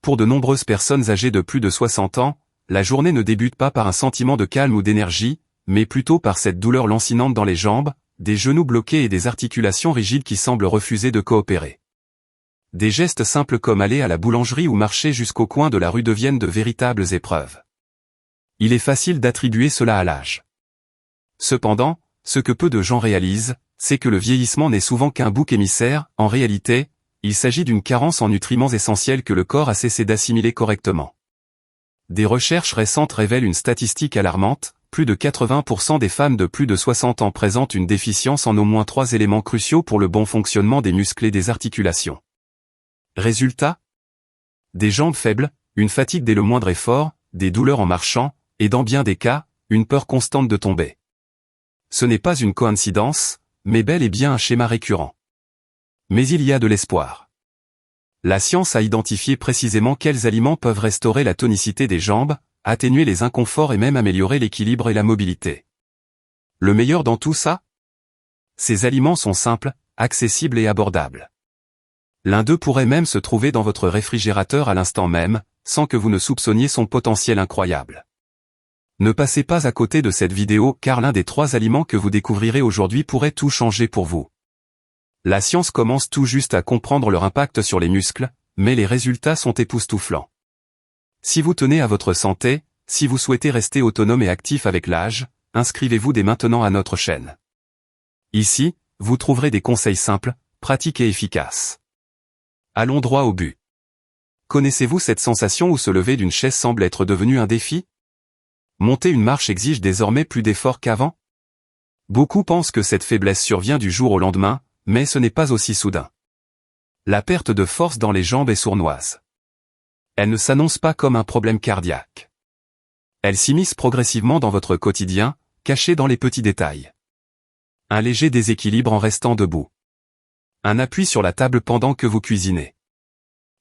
Pour de nombreuses personnes âgées de plus de 60 ans, la journée ne débute pas par un sentiment de calme ou d'énergie, mais plutôt par cette douleur lancinante dans les jambes, des genoux bloqués et des articulations rigides qui semblent refuser de coopérer. Des gestes simples comme aller à la boulangerie ou marcher jusqu'au coin de la rue deviennent de véritables épreuves. Il est facile d'attribuer cela à l'âge. Cependant, ce que peu de gens réalisent, c'est que le vieillissement n'est souvent qu'un bouc émissaire. En réalité, il s'agit d'une carence en nutriments essentiels que le corps a cessé d'assimiler correctement. Des recherches récentes révèlent une statistique alarmante, plus de 80% des femmes de plus de 60 ans présentent une déficience en au moins 3 éléments cruciaux pour le bon fonctionnement des muscles et des articulations. Résultat ? Des jambes faibles, une fatigue dès le moindre effort, des douleurs en marchant, et dans bien des cas, une peur constante de tomber. Ce n'est pas une coïncidence, mais bel et bien un schéma récurrent. Mais il y a de l'espoir. La science a identifié précisément quels aliments peuvent restaurer la tonicité des jambes, atténuer les inconforts et même améliorer l'équilibre et la mobilité. Le meilleur dans tout ça ? Ces aliments sont simples, accessibles et abordables. L'un d'eux pourrait même se trouver dans votre réfrigérateur à l'instant même, sans que vous ne soupçonniez son potentiel incroyable. Ne passez pas à côté de cette vidéo car l'un des 3 aliments que vous découvrirez aujourd'hui pourrait tout changer pour vous. La science commence tout juste à comprendre leur impact sur les muscles, mais les résultats sont époustouflants. Si vous tenez à votre santé, si vous souhaitez rester autonome et actif avec l'âge, inscrivez-vous dès maintenant à notre chaîne. Ici, vous trouverez des conseils simples, pratiques et efficaces. Allons droit au but. Connaissez-vous cette sensation où se lever d'une chaise semble être devenu un défi ? Monter une marche exige désormais plus d'efforts qu'avant ? Beaucoup pensent que cette faiblesse survient du jour au lendemain, mais ce n'est pas aussi soudain. La perte de force dans les jambes est sournoise. Elle ne s'annonce pas comme un problème cardiaque. Elle s'immisce progressivement dans votre quotidien, cachée dans les petits détails. Un léger déséquilibre en restant debout. Un appui sur la table pendant que vous cuisinez.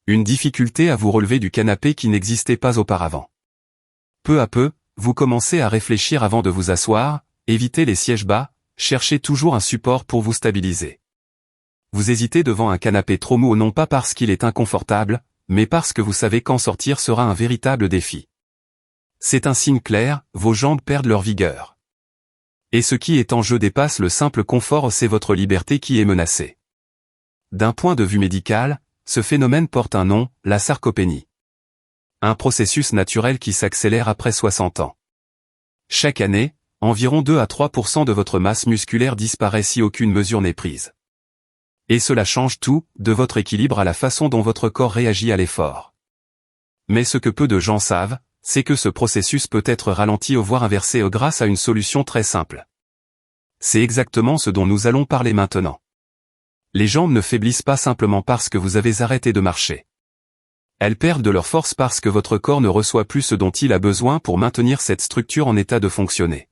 Une difficulté à vous relever du canapé qui n'existait pas auparavant. Peu à peu, vous commencez à réfléchir avant de vous asseoir, évitez les sièges bas, cherchez toujours un support pour vous stabiliser. Vous hésitez devant un canapé trop mou non pas parce qu'il est inconfortable, mais parce que vous savez qu'en sortir sera un véritable défi. C'est un signe clair, vos jambes perdent leur vigueur. Et ce qui est en jeu dépasse le simple confort, c'est votre liberté qui est menacée. D'un point de vue médical, ce phénomène porte un nom, la sarcopénie. Un processus naturel qui s'accélère après 60 ans. Chaque année, environ 2 à 3% de votre masse musculaire disparaît si aucune mesure n'est prise. Et cela change tout, de votre équilibre à la façon dont votre corps réagit à l'effort. Mais ce que peu de gens savent, c'est que ce processus peut être ralenti voire inversé grâce à une solution très simple. C'est exactement ce dont nous allons parler maintenant. Les jambes ne faiblissent pas simplement parce que vous avez arrêté de marcher. Elles perdent de leur force parce que votre corps ne reçoit plus ce dont il a besoin pour maintenir cette structure en état de fonctionner.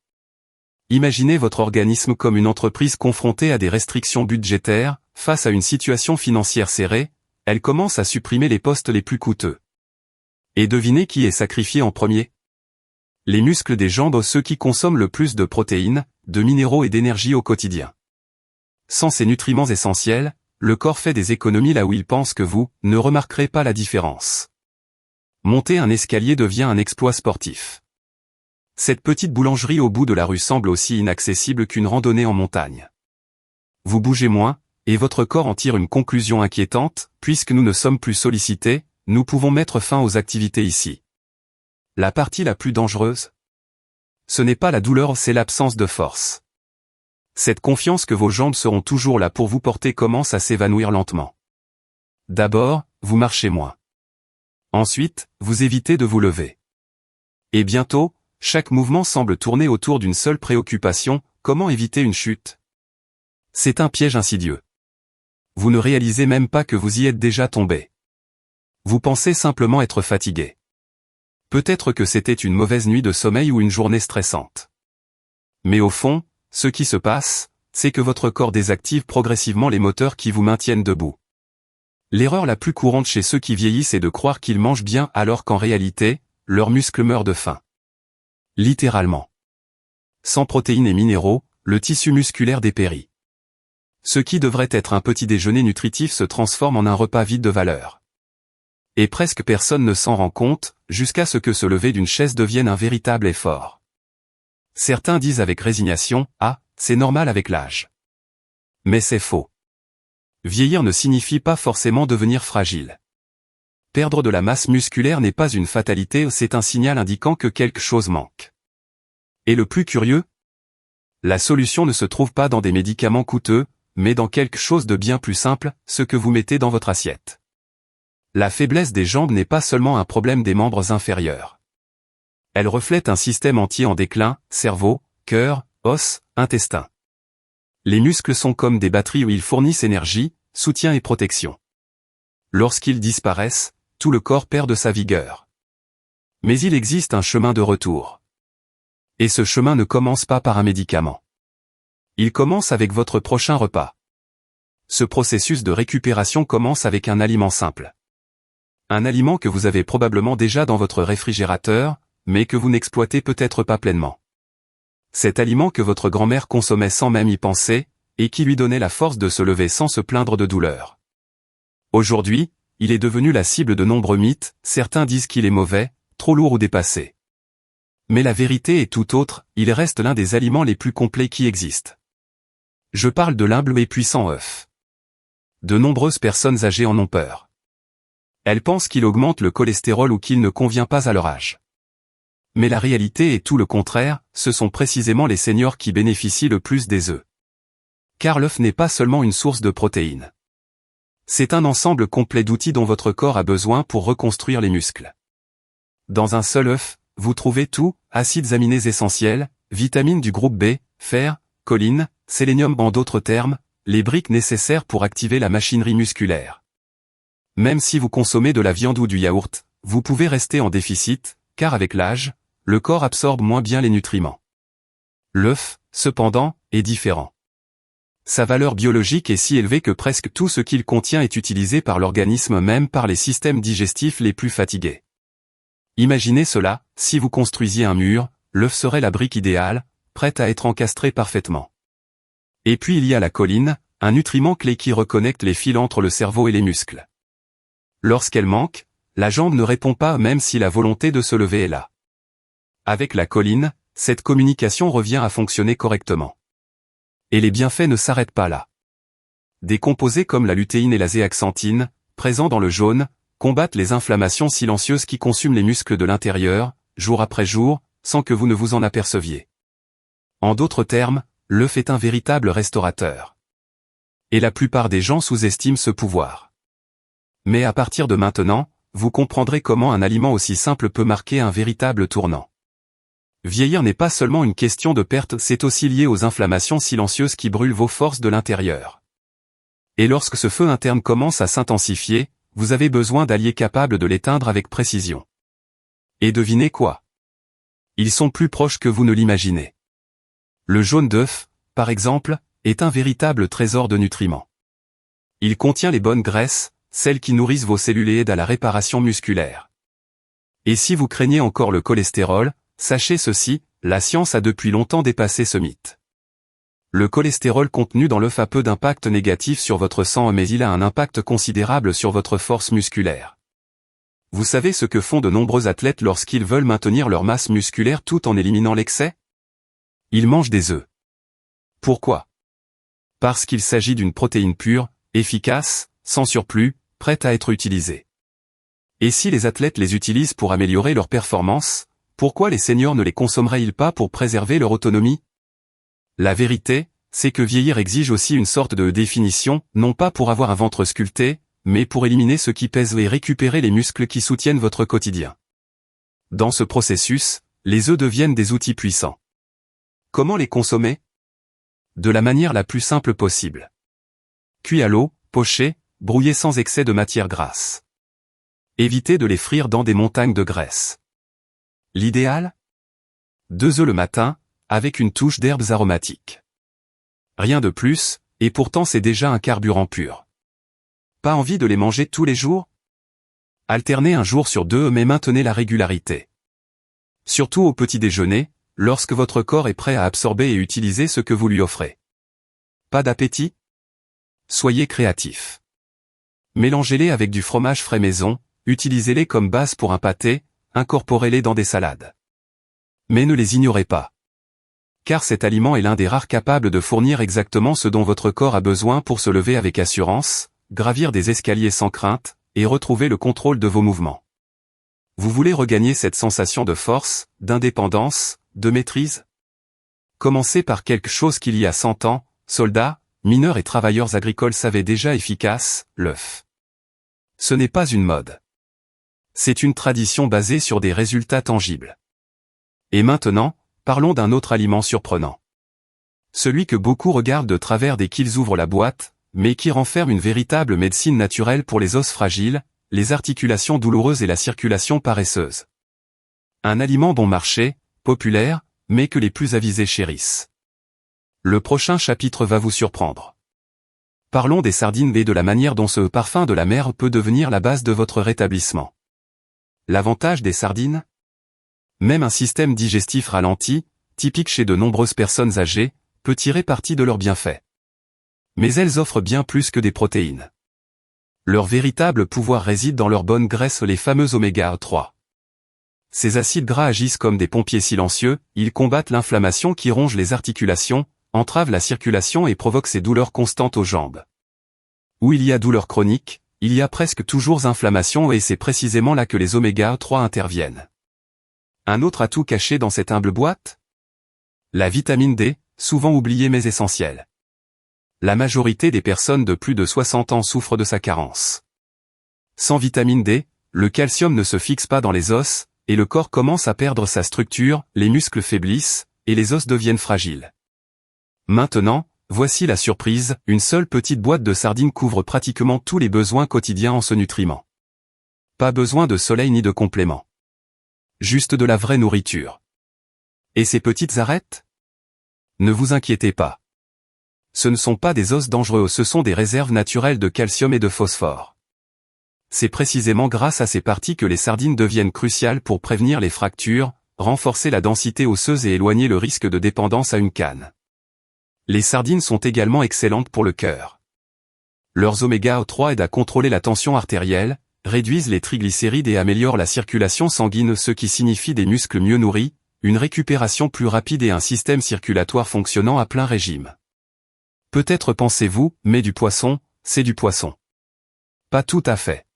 Imaginez votre organisme comme une entreprise confrontée à des restrictions budgétaires, face à une situation financière serrée, elle commence à supprimer les postes les plus coûteux. Et devinez qui est sacrifié en premier ? Les muscles des jambes, ceux qui consomment le plus de protéines, de minéraux et d'énergie au quotidien. Sans ces nutriments essentiels, le corps fait des économies là où il pense que vous ne remarquerez pas la différence. Monter un escalier devient un exploit sportif. Cette petite boulangerie au bout de la rue semble aussi inaccessible qu'une randonnée en montagne. Vous bougez moins, et votre corps en tire une conclusion inquiétante, puisque nous ne sommes plus sollicités, nous pouvons mettre fin aux activités ici. La partie la plus dangereuse ? Ce n'est pas la douleur, c'est l'absence de force. Cette confiance que vos jambes seront toujours là pour vous porter commence à s'évanouir lentement. D'abord, vous marchez moins. Ensuite, vous évitez de vous lever. Et bientôt, chaque mouvement semble tourner autour d'une seule préoccupation, comment éviter une chute ? C'est un piège insidieux. Vous ne réalisez même pas que vous y êtes déjà tombé. Vous pensez simplement être fatigué. Peut-être que c'était une mauvaise nuit de sommeil ou une journée stressante. Mais au fond, ce qui se passe, c'est que votre corps désactive progressivement les moteurs qui vous maintiennent debout. L'erreur la plus courante chez ceux qui vieillissent est de croire qu'ils mangent bien alors qu'en réalité, leurs muscles meurent de faim. Littéralement. Sans protéines et minéraux, le tissu musculaire dépérit. Ce qui devrait être un petit déjeuner nutritif se transforme en un repas vide de valeur. Et presque personne ne s'en rend compte, jusqu'à ce que se lever d'une chaise devienne un véritable effort. Certains disent avec résignation, « Ah, c'est normal avec l'âge. » Mais c'est faux. Vieillir ne signifie pas forcément devenir fragile. Perdre de la masse musculaire n'est pas une fatalité, c'est un signal indiquant que quelque chose manque. Et le plus curieux? La solution ne se trouve pas dans des médicaments coûteux, mais dans quelque chose de bien plus simple, ce que vous mettez dans votre assiette. La faiblesse des jambes n'est pas seulement un problème des membres inférieurs. Elle reflète un système entier en déclin, cerveau, cœur, os, intestin. Les muscles sont comme des batteries où ils fournissent énergie, soutien et protection. Lorsqu'ils disparaissent, tout le corps perd de sa vigueur. Mais il existe un chemin de retour. Et ce chemin ne commence pas par un médicament. Il commence avec votre prochain repas. Ce processus de récupération commence avec un aliment simple. Un aliment que vous avez probablement déjà dans votre réfrigérateur, mais que vous n'exploitez peut-être pas pleinement. Cet aliment que votre grand-mère consommait sans même y penser, et qui lui donnait la force de se lever sans se plaindre de douleur. Aujourd'hui, il est devenu la cible de nombreux mythes, certains disent qu'il est mauvais, trop lourd ou dépassé. Mais la vérité est tout autre, il reste l'un des aliments les plus complets qui existent. Je parle de l'humble et puissant œuf. De nombreuses personnes âgées en ont peur. Elles pensent qu'il augmente le cholestérol ou qu'il ne convient pas à leur âge. Mais la réalité est tout le contraire, ce sont précisément les seniors qui bénéficient le plus des œufs. Car l'œuf n'est pas seulement une source de protéines. C'est un ensemble complet d'outils dont votre corps a besoin pour reconstruire les muscles. Dans un seul œuf, vous trouvez tout, acides aminés essentiels, vitamines du groupe B, fer, choline, sélénium, en d'autres termes, les briques nécessaires pour activer la machinerie musculaire. Même si vous consommez de la viande ou du yaourt, vous pouvez rester en déficit, car avec l'âge, le corps absorbe moins bien les nutriments. L'œuf, cependant, est différent. Sa valeur biologique est si élevée que presque tout ce qu'il contient est utilisé par l'organisme, même par les systèmes digestifs les plus fatigués. Imaginez cela, si vous construisiez un mur, l'œuf serait la brique idéale, prête à être encastrée parfaitement. Et puis il y a la choline, un nutriment clé qui reconnecte les fils entre le cerveau et les muscles. Lorsqu'elle manque, la jambe ne répond pas même si la volonté de se lever est là. Avec la choline, cette communication revient à fonctionner correctement. Et les bienfaits ne s'arrêtent pas là. Des composés comme la lutéine et la zéaxanthine, présents dans le jaune, combattent les inflammations silencieuses qui consument les muscles de l'intérieur, jour après jour, sans que vous ne vous en aperceviez. En d'autres termes, l'œuf est un véritable restaurateur. Et la plupart des gens sous-estiment ce pouvoir. Mais à partir de maintenant, vous comprendrez comment un aliment aussi simple peut marquer un véritable tournant. Vieillir n'est pas seulement une question de perte, c'est aussi lié aux inflammations silencieuses qui brûlent vos forces de l'intérieur. Et lorsque ce feu interne commence à s'intensifier, vous avez besoin d'alliés capables de l'éteindre avec précision. Et devinez quoi? Ils sont plus proches que vous ne l'imaginez. Le jaune d'œuf, par exemple, est un véritable trésor de nutriments. Il contient les bonnes graisses, celles qui nourrissent vos cellules et aident à la réparation musculaire. Et si vous craignez encore le cholestérol, sachez ceci, la science a depuis longtemps dépassé ce mythe. Le cholestérol contenu dans l'œuf a peu d'impact négatif sur votre sang, mais il a un impact considérable sur votre force musculaire. Vous savez ce que font de nombreux athlètes lorsqu'ils veulent maintenir leur masse musculaire tout en éliminant l'excès? Ils mangent des œufs. Pourquoi? Parce qu'il s'agit d'une protéine pure, efficace, sans surplus, prête à être utilisée. Et si les athlètes les utilisent pour améliorer leur performance, pourquoi les seniors ne les consommeraient-ils pas pour préserver leur autonomie? La vérité, c'est que vieillir exige aussi une sorte de définition, non pas pour avoir un ventre sculpté, mais pour éliminer ce qui pèse et récupérer les muscles qui soutiennent votre quotidien. Dans ce processus, les œufs deviennent des outils puissants. Comment les consommer? De la manière la plus simple possible. Cuits à l'eau, pochés, brouillés sans excès de matière grasse. Évitez de les frire dans des montagnes de graisse. L'idéal? 2 œufs le matin, avec une touche d'herbes aromatiques. Rien de plus, et pourtant c'est déjà un carburant pur. Pas envie de les manger tous les jours? Alternez un jour sur 2 mais maintenez la régularité. Surtout au petit déjeuner, lorsque votre corps est prêt à absorber et utiliser ce que vous lui offrez. Pas d'appétit? Soyez créatif. Mélangez-les avec du fromage frais maison, utilisez-les comme base pour un pâté, incorporez-les dans des salades. Mais ne les ignorez pas. Car cet aliment est l'un des rares capables de fournir exactement ce dont votre corps a besoin pour se lever avec assurance, gravir des escaliers sans crainte, et retrouver le contrôle de vos mouvements. Vous voulez regagner cette sensation de force, d'indépendance, de maîtrise? Commencez par quelque chose qu'il y a 100 ans, soldats, mineurs et travailleurs agricoles savaient déjà efficace, l'œuf. Ce n'est pas une mode. C'est une tradition basée sur des résultats tangibles. Et maintenant, parlons d'un autre aliment surprenant. Celui que beaucoup regardent de travers dès qu'ils ouvrent la boîte, mais qui renferme une véritable médecine naturelle pour les os fragiles, les articulations douloureuses et la circulation paresseuse. Un aliment bon marché, populaire, mais que les plus avisés chérissent. Le prochain chapitre va vous surprendre. Parlons des sardines et de la manière dont ce parfum de la mer peut devenir la base de votre rétablissement. L'avantage des sardines? Même un système digestif ralenti, typique chez de nombreuses personnes âgées, peut tirer parti de leurs bienfaits. Mais elles offrent bien plus que des protéines. Leur véritable pouvoir réside dans leur bonne graisse, les fameux oméga 3. Ces acides gras agissent comme des pompiers silencieux, ils combattent l'inflammation qui ronge les articulations, entravent la circulation et provoquent ces douleurs constantes aux jambes. Où il y a douleur chronique, il y a presque toujours inflammation et c'est précisément là que les oméga 3 interviennent. Un autre atout caché dans cette humble boîte? La vitamine D, souvent oubliée mais essentielle. La majorité des personnes de plus de 60 ans souffrent de sa carence. Sans vitamine D, le calcium ne se fixe pas dans les os, et le corps commence à perdre sa structure, les muscles faiblissent, et les os deviennent fragiles. Maintenant, voici la surprise, une seule petite boîte de sardines couvre pratiquement tous les besoins quotidiens en ce nutriment. Pas besoin de soleil ni de compléments. Juste de la vraie nourriture. Et ces petites arêtes? Ne vous inquiétez pas. Ce ne sont pas des os dangereux, ce sont des réserves naturelles de calcium et de phosphore. C'est précisément grâce à ces parties que les sardines deviennent cruciales pour prévenir les fractures, renforcer la densité osseuse et éloigner le risque de dépendance à une canne. Les sardines sont également excellentes pour le cœur. Leurs oméga 3 aident à contrôler la tension artérielle, réduisent les triglycérides et améliorent la circulation sanguine, ce qui signifie des muscles mieux nourris, une récupération plus rapide et un système circulatoire fonctionnant à plein régime. Peut-être pensez-vous, mais du poisson, c'est du poisson. Pas tout à fait.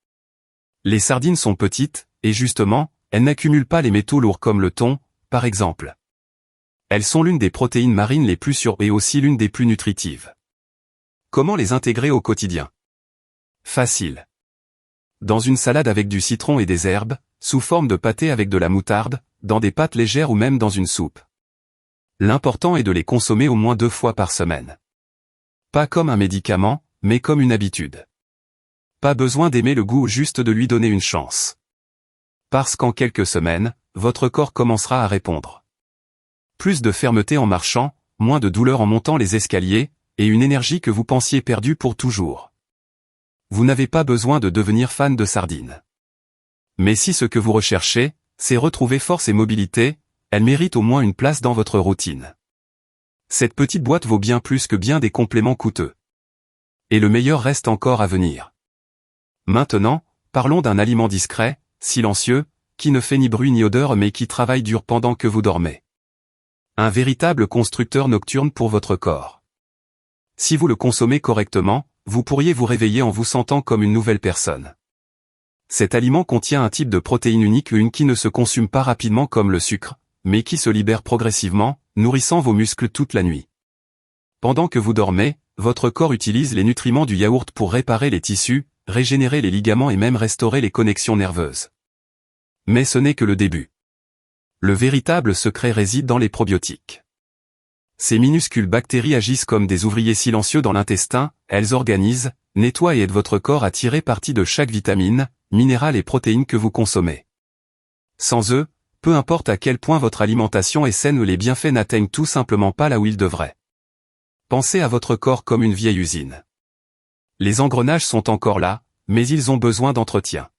Les sardines sont petites, et justement, elles n'accumulent pas les métaux lourds comme le thon, par exemple. Elles sont l'une des protéines marines les plus sûres et aussi l'une des plus nutritives. Comment les intégrer au quotidien? Facile. Dans une salade avec du citron et des herbes, sous forme de pâté avec de la moutarde, dans des pâtes légères ou même dans une soupe. L'important est de les consommer au moins 2 fois par semaine. Pas comme un médicament, mais comme une habitude. Pas besoin d'aimer le goût, juste de lui donner une chance. Parce qu'en quelques semaines, votre corps commencera à répondre. Plus de fermeté en marchant, moins de douleur en montant les escaliers, et une énergie que vous pensiez perdue pour toujours. Vous n'avez pas besoin de devenir fan de sardines. Mais si ce que vous recherchez, c'est retrouver force et mobilité, elles méritent au moins une place dans votre routine. Cette petite boîte vaut bien plus que bien des compléments coûteux. Et le meilleur reste encore à venir. Maintenant, parlons d'un aliment discret, silencieux, qui ne fait ni bruit ni odeur mais qui travaille dur pendant que vous dormez. Un véritable constructeur nocturne pour votre corps. Si vous le consommez correctement, vous pourriez vous réveiller en vous sentant comme une nouvelle personne. Cet aliment contient un type de protéine unique, une qui ne se consume pas rapidement comme le sucre, mais qui se libère progressivement, nourrissant vos muscles toute la nuit. Pendant que vous dormez, votre corps utilise les nutriments du yaourt pour réparer les tissus, régénérer les ligaments et même restaurer les connexions nerveuses. Mais ce n'est que le début. Le véritable secret réside dans les probiotiques. Ces minuscules bactéries agissent comme des ouvriers silencieux dans l'intestin, elles organisent, nettoient et aident votre corps à tirer parti de chaque vitamine, minéral et protéine que vous consommez. Sans eux, peu importe à quel point votre alimentation est saine, les bienfaits n'atteignent tout simplement pas là où ils devraient. Pensez à votre corps comme une vieille usine. Les engrenages sont encore là, mais ils ont besoin d'entretien.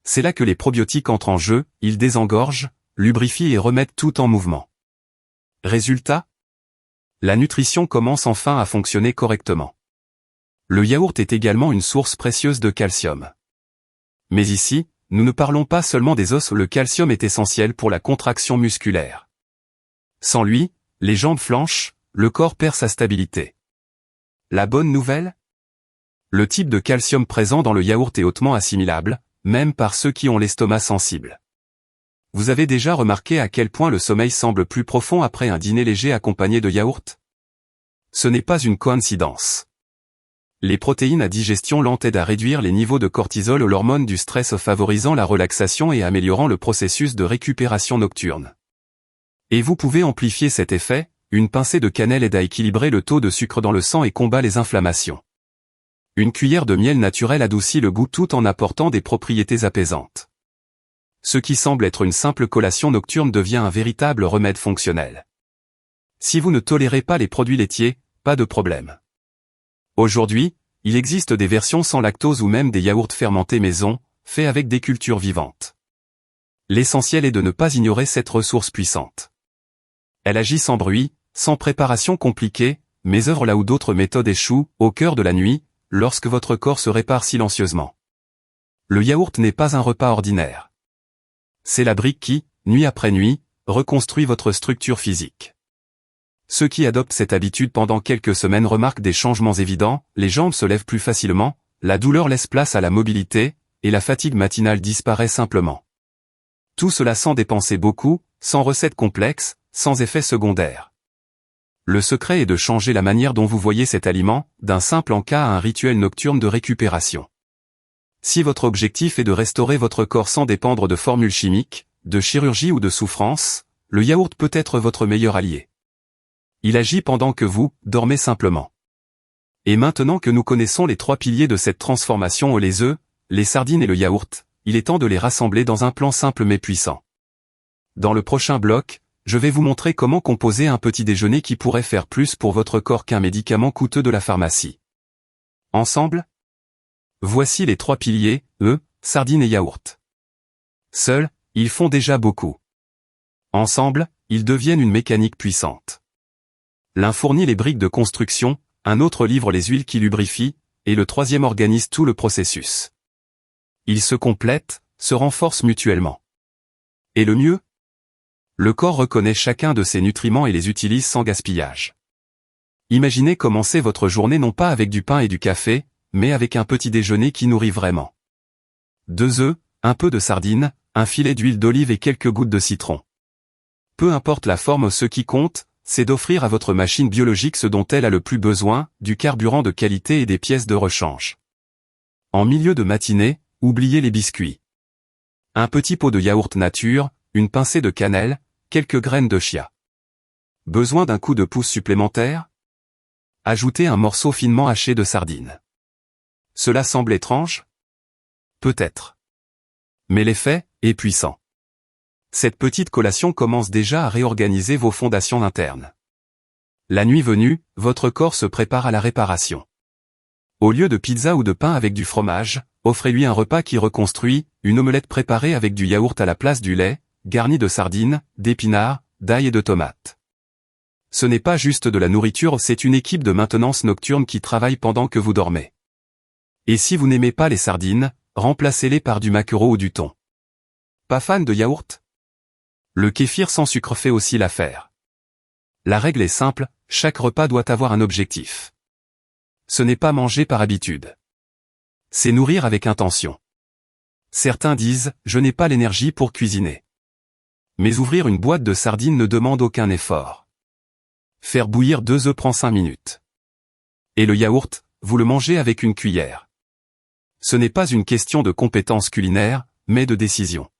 C'est là que les probiotiques entrent en jeu, ils désengorgent, lubrifient et remettent tout en mouvement. Résultat? La nutrition commence enfin à fonctionner correctement. Le yaourt est également une source précieuse de calcium. Mais ici, nous ne parlons pas seulement des os, le calcium est essentiel pour la contraction musculaire. Sans lui, les jambes flanchent, le corps perd sa stabilité. La bonne nouvelle? Le type de calcium présent dans le yaourt est hautement assimilable, même par ceux qui ont l'estomac sensible. Vous avez déjà remarqué à quel point le sommeil semble plus profond après un dîner léger accompagné de yaourt? Ce n'est pas une coïncidence. Les protéines à digestion lente aident à réduire les niveaux de cortisol, l'hormone du stress, favorisant la relaxation et améliorant le processus de récupération nocturne. Et vous pouvez amplifier cet effet, une pincée de cannelle aide à équilibrer le taux de sucre dans le sang et combat les inflammations. Une cuillère de miel naturel adoucit le goût tout en apportant des propriétés apaisantes. Ce qui semble être une simple collation nocturne devient un véritable remède fonctionnel. Si vous ne tolérez pas les produits laitiers, pas de problème. Aujourd'hui, il existe des versions sans lactose ou même des yaourts fermentés maison, faits avec des cultures vivantes. L'essentiel est de ne pas ignorer cette ressource puissante. Elle agit sans bruit, sans préparation compliquée, mais œuvre là où d'autres méthodes échouent, au cœur de la nuit, lorsque votre corps se répare silencieusement. Le yaourt n'est pas un repas ordinaire. C'est la brique qui, nuit après nuit, reconstruit votre structure physique. Ceux qui adoptent cette habitude pendant quelques semaines remarquent des changements évidents, les jambes se lèvent plus facilement, la douleur laisse place à la mobilité, et la fatigue matinale disparaît simplement. Tout cela sans dépenser beaucoup, sans recette complexe, sans effet secondaire. Le secret est de changer la manière dont vous voyez cet aliment, d'un simple encas à un rituel nocturne de récupération. Si votre objectif est de restaurer votre corps sans dépendre de formules chimiques, de chirurgie ou de souffrance, le yaourt peut être votre meilleur allié. Il agit pendant que vous dormez simplement. Et maintenant que nous connaissons les 3 piliers de cette transformation, les œufs, les sardines et le yaourt, il est temps de les rassembler dans un plan simple mais puissant. Dans le prochain bloc, je vais vous montrer comment composer un petit déjeuner qui pourrait faire plus pour votre corps qu'un médicament coûteux de la pharmacie. Ensemble? Voici les 3 piliers, œufs, sardines et yaourt. Seuls, ils font déjà beaucoup. Ensemble, ils deviennent une mécanique puissante. L'un fournit les briques de construction, un autre livre les huiles qui lubrifient, et le troisième organise tout le processus. Ils se complètent, se renforcent mutuellement. Et le mieux? Le corps reconnaît chacun de ces nutriments et les utilise sans gaspillage. Imaginez commencer votre journée non pas avec du pain et du café, mais avec un petit déjeuner qui nourrit vraiment. 2 œufs, un peu de sardines, un filet d'huile d'olive et quelques gouttes de citron. Peu importe la forme, ce qui compte, c'est d'offrir à votre machine biologique ce dont elle a le plus besoin, du carburant de qualité et des pièces de rechange. En milieu de matinée, oubliez les biscuits. Un petit pot de yaourt nature, une pincée de cannelle, quelques graines de chia. Besoin d'un coup de pouce supplémentaire? Ajoutez un morceau finement haché de sardine. Cela semble étrange? Peut-être. Mais l'effet est puissant. Cette petite collation commence déjà à réorganiser vos fondations internes. La nuit venue, votre corps se prépare à la réparation. Au lieu de pizza ou de pain avec du fromage, offrez-lui un repas qui reconstruit, une omelette préparée avec du yaourt à la place du lait, garnie de sardines, d'épinards, d'ail et de tomates. Ce n'est pas juste de la nourriture, c'est une équipe de maintenance nocturne qui travaille pendant que vous dormez. Et si vous n'aimez pas les sardines, remplacez-les par du maquereau ou du thon. Pas fan de yaourt? Le kéfir sans sucre fait aussi l'affaire. La règle est simple, chaque repas doit avoir un objectif. Ce n'est pas manger par habitude. C'est nourrir avec intention. Certains disent, je n'ai pas l'énergie pour cuisiner. Mais ouvrir une boîte de sardines ne demande aucun effort. Faire bouillir 2 œufs prend 5 minutes. Et le yaourt, vous le mangez avec une cuillère. Ce n'est pas une question de compétence culinaire, mais de décision.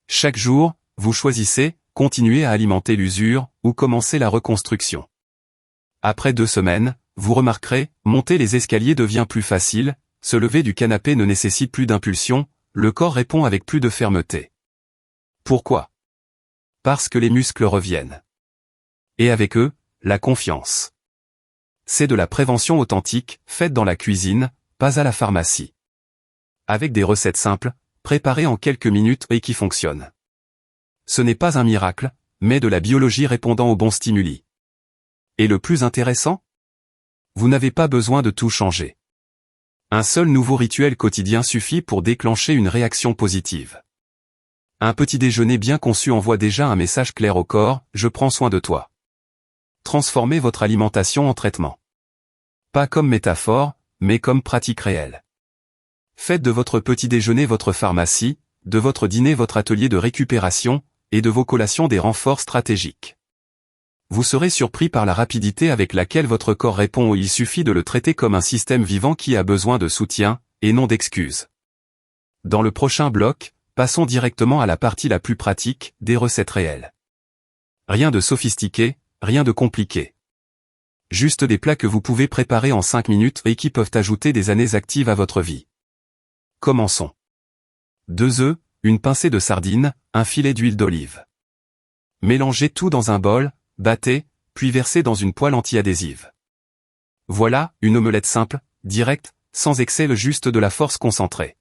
Chaque jour, vous choisissez, continuez à alimenter l'usure, ou commencer la reconstruction. Après 2 semaines, vous remarquerez, monter les escaliers devient plus facile, se lever du canapé ne nécessite plus d'impulsion, le corps répond avec plus de fermeté. Pourquoi? Parce que les muscles reviennent. Et avec eux, la confiance. C'est de la prévention authentique, faite dans la cuisine, pas à la pharmacie. Avec des recettes simples, préparées en quelques minutes et qui fonctionnent. Ce n'est pas un miracle, mais de la biologie répondant aux bons stimuli. Et le plus intéressant? Vous n'avez pas besoin de tout changer. Un seul nouveau rituel quotidien suffit pour déclencher une réaction positive. Un petit déjeuner bien conçu envoie déjà un message clair au corps, je prends soin de toi. Transformez votre alimentation en traitement. Pas comme métaphore, mais comme pratique réelle. Faites de votre petit déjeuner votre pharmacie, de votre dîner votre atelier de récupération, et de vos collations des renforts stratégiques. Vous serez surpris par la rapidité avec laquelle votre corps répond. Il suffit de le traiter comme un système vivant qui a besoin de soutien, et non d'excuses. Dans le prochain bloc, passons directement à la partie la plus pratique, des recettes réelles. Rien de sophistiqué, rien de compliqué. Juste des plats que vous pouvez préparer en 5 minutes et qui peuvent ajouter des années actives à votre vie. Commençons. 2 œufs, une pincée de sardines, un filet d'huile d'olive. Mélangez tout dans un bol, battez, puis versez dans une poêle anti-adhésive. Voilà, une omelette simple, directe, sans excès, juste de la force concentrée.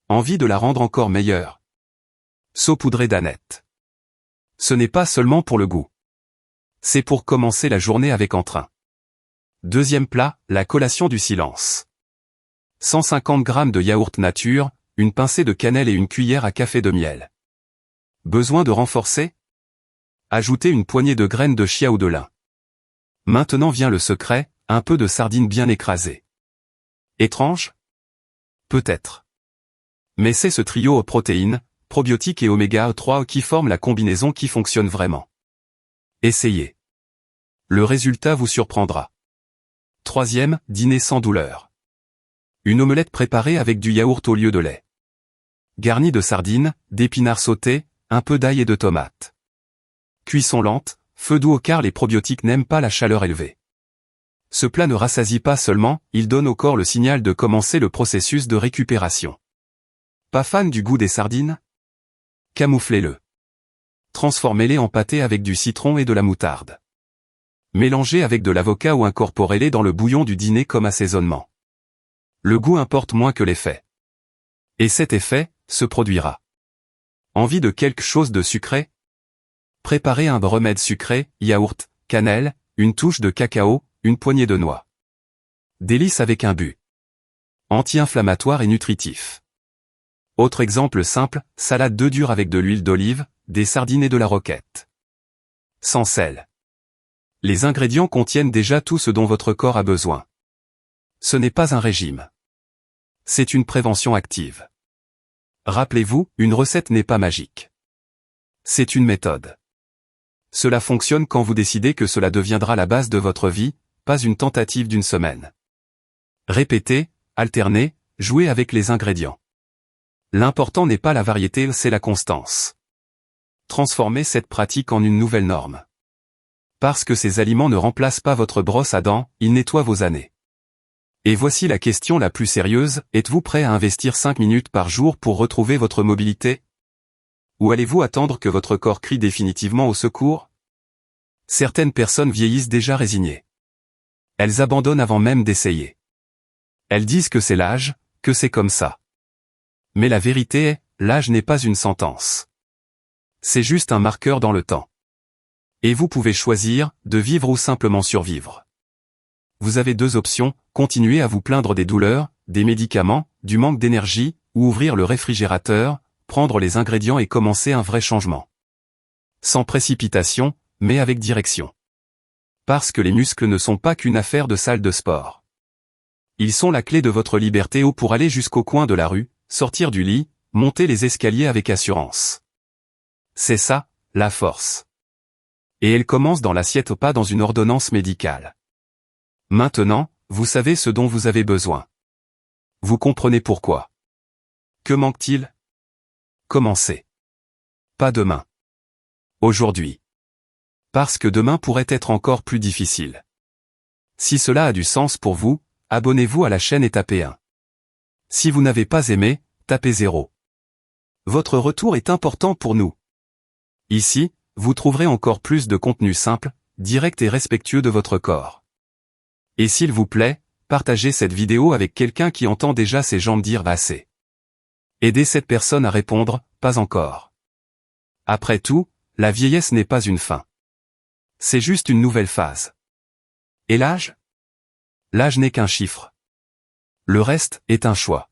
Envie de la rendre encore meilleure? Saupoudrez d'aneth. Ce n'est pas seulement pour le goût. C'est pour commencer la journée avec entrain. Deuxième plat, la collation du silence. 150 g de yaourt nature, une pincée de cannelle et une cuillère à café de miel. Besoin de renforcer? Ajoutez une poignée de graines de chia ou de lin. Maintenant vient le secret, un peu de sardines bien écrasées. Étrange? Peut-être. Mais c'est ce trio aux protéines, probiotiques et oméga 3 qui forme la combinaison qui fonctionne vraiment. Essayez. Le résultat vous surprendra. Troisième, dîner sans douleur. Une omelette préparée avec du yaourt au lieu de lait. Garnie de sardines, d'épinards sautés, un peu d'ail et de tomates. Cuisson lente, feu doux car les probiotiques n'aiment pas la chaleur élevée. Ce plat ne rassasie pas seulement, il donne au corps le signal de commencer le processus de récupération. Pas fan du goût des sardines? Camouflez-le. Transformez-les en pâté avec du citron et de la moutarde. Mélangez avec de l'avocat ou incorporez-les dans le bouillon du dîner comme assaisonnement. Le goût importe moins que l'effet. Et cet effet se produira. Envie de quelque chose de sucré? Préparez un remède sucré, yaourt, cannelle, une touche de cacao, une poignée de noix. Délice avec un but. Anti-inflammatoire et nutritif. Autre exemple simple, salade d'œufs durs avec de l'huile d'olive, des sardines et de la roquette. Sans sel. Les ingrédients contiennent déjà tout ce dont votre corps a besoin. Ce n'est pas un régime. C'est une prévention active. Rappelez-vous, une recette n'est pas magique. C'est une méthode. Cela fonctionne quand vous décidez que cela deviendra la base de votre vie, pas une tentative d'une semaine. Répétez, alternez, jouez avec les ingrédients. L'important n'est pas la variété, c'est la constance. Transformez cette pratique en une nouvelle norme. Parce que ces aliments ne remplacent pas votre brosse à dents, ils nettoient vos années. Et voici la question la plus sérieuse, êtes-vous prêt à investir 5 minutes par jour pour retrouver votre mobilité? Ou allez-vous attendre que votre corps crie définitivement au secours? Certaines personnes vieillissent déjà résignées. Elles abandonnent avant même d'essayer. Elles disent que c'est l'âge, que c'est comme ça. Mais la vérité est, l'âge n'est pas une sentence. C'est juste un marqueur dans le temps. Et vous pouvez choisir, de vivre ou simplement survivre. Vous avez 2 options, continuer à vous plaindre des douleurs, des médicaments, du manque d'énergie, ou ouvrir le réfrigérateur, prendre les ingrédients et commencer un vrai changement. Sans précipitation, mais avec direction. Parce que les muscles ne sont pas qu'une affaire de salle de sport. Ils sont la clé de votre liberté ou pour aller jusqu'au coin de la rue, sortir du lit, monter les escaliers avec assurance. C'est ça, la force. Et elle commence dans l'assiette, pas dans une ordonnance médicale. Maintenant, vous savez ce dont vous avez besoin. Vous comprenez pourquoi. Que manque-t-il? Commencez. Pas demain. Aujourd'hui. Parce que demain pourrait être encore plus difficile. Si cela a du sens pour vous, abonnez-vous à la chaîne et tapez 1. Si vous n'avez pas aimé, tapez 0. Votre retour est important pour nous. Ici, vous trouverez encore plus de contenu simple, direct et respectueux de votre corps. Et s'il vous plaît, partagez cette vidéo avec quelqu'un qui entend déjà ses jambes dire assez. Aidez cette personne à répondre, pas encore. Après tout, la vieillesse n'est pas une fin. C'est juste une nouvelle phase. Et l'âge? L'âge n'est qu'un chiffre. Le reste est un choix.